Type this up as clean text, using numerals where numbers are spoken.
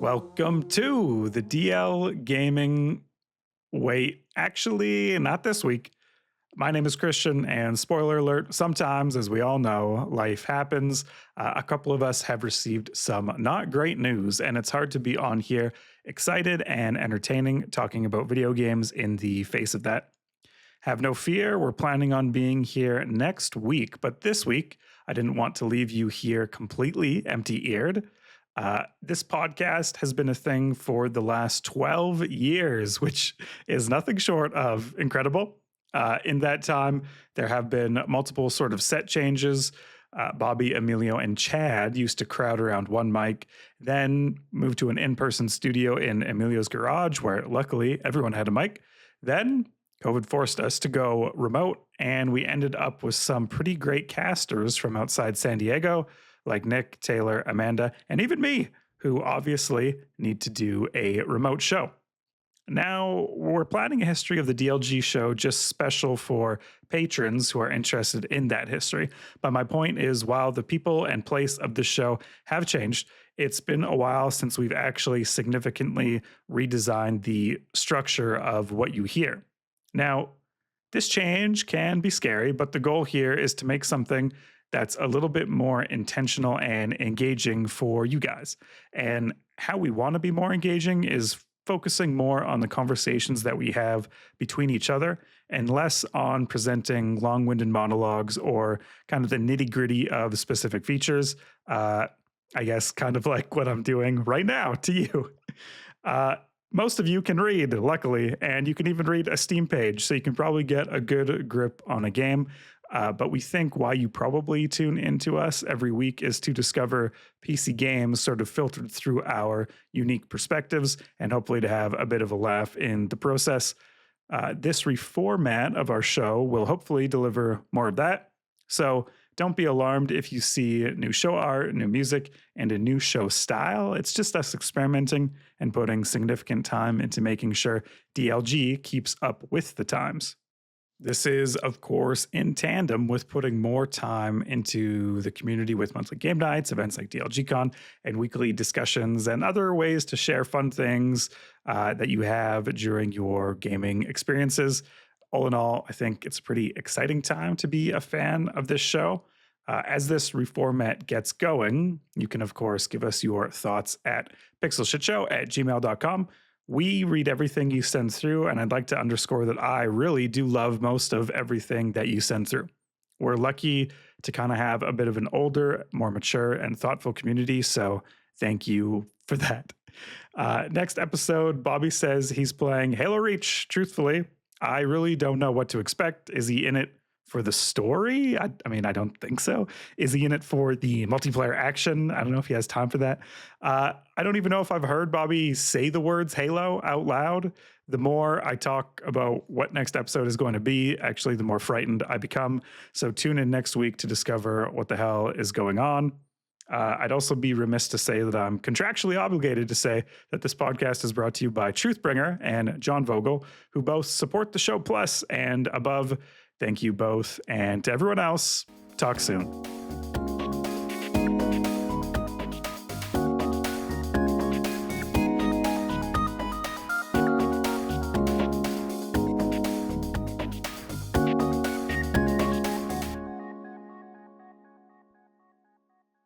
Welcome to the DL Gaming. Wait, actually, not this week. My name is Christian, and spoiler alert, sometimes, as we all know, life happens. A couple of us have received some not great news, and it's hard to be on here excited and entertaining talking about video games in the face of that. Have no fear, we're planning on being here next week, but this week, I didn't want to leave you here completely empty eared. This podcast has been a thing for the last 12 years, which is nothing short of incredible. In that time, there have been multiple sort of set changes. Bobby, Emilio, and Chad used to crowd around one mic, then moved to an in-person studio in Emilio's garage, where luckily everyone had a mic. Then COVID forced us to go remote, and we ended up with some pretty great casters from outside San Diego, like Nick, Taylor, Amanda, and even me, who obviously need to do a remote show. Now, we're planning a history of the DLG show just special for patrons who are interested in that history. But my point is, while the people and place of the show have changed, it's been a while since we've actually significantly redesigned the structure of what you hear. Now, this change can be scary, but the goal here is to make something that's a little bit more intentional and engaging for you guys. And how we want to be more engaging is focusing more on the conversations that we have between each other and less on presenting long-winded monologues or kind of the nitty-gritty of specific features. I guess kind of like what I'm doing right now to you. Most of you can read, luckily, and you can even read a Steam page, so you can probably get a good grip on a game. But we think why you probably tune into us every week is to discover PC games sort of filtered through our unique perspectives and hopefully to have a bit of a laugh in the process. This reformat of our show will hopefully deliver more of that. So don't be alarmed if you see new show art, new music, and a new show style. It's just us experimenting and putting significant time into making sure DLG keeps up with the times. This is, of course, in tandem with putting more time into the community with monthly game nights, events like DLGCon, and weekly discussions, and other ways to share fun things that you have during your gaming experiences. All in all, I think it's a pretty exciting time to be a fan of this show. As this reformat gets going, you can, of course, give us your thoughts at pixelshitshow@gmail.com. We read everything you send through, and I'd like to underscore that I really do love most of everything that you send through. We're lucky to kind of have a bit of an older, more mature, and thoughtful community, so thank you for that. Next episode, Bobby says he's playing Halo Reach. Truthfully, I really don't know what to expect. Is he in it for the story? I mean, I don't think so. Is he in it for the multiplayer action? I don't know if he has time for that. I don't even know if I've heard Bobby say the words Halo out loud. The more I talk about what next episode is going to be, actually, the more frightened I become. So tune in next week to discover what the hell is going on. I'd also be remiss to say that I'm contractually obligated to say that this podcast is brought to you by Truthbringer and John Vogel, who both support the show plus and above. Thank you both. And to everyone else, talk soon.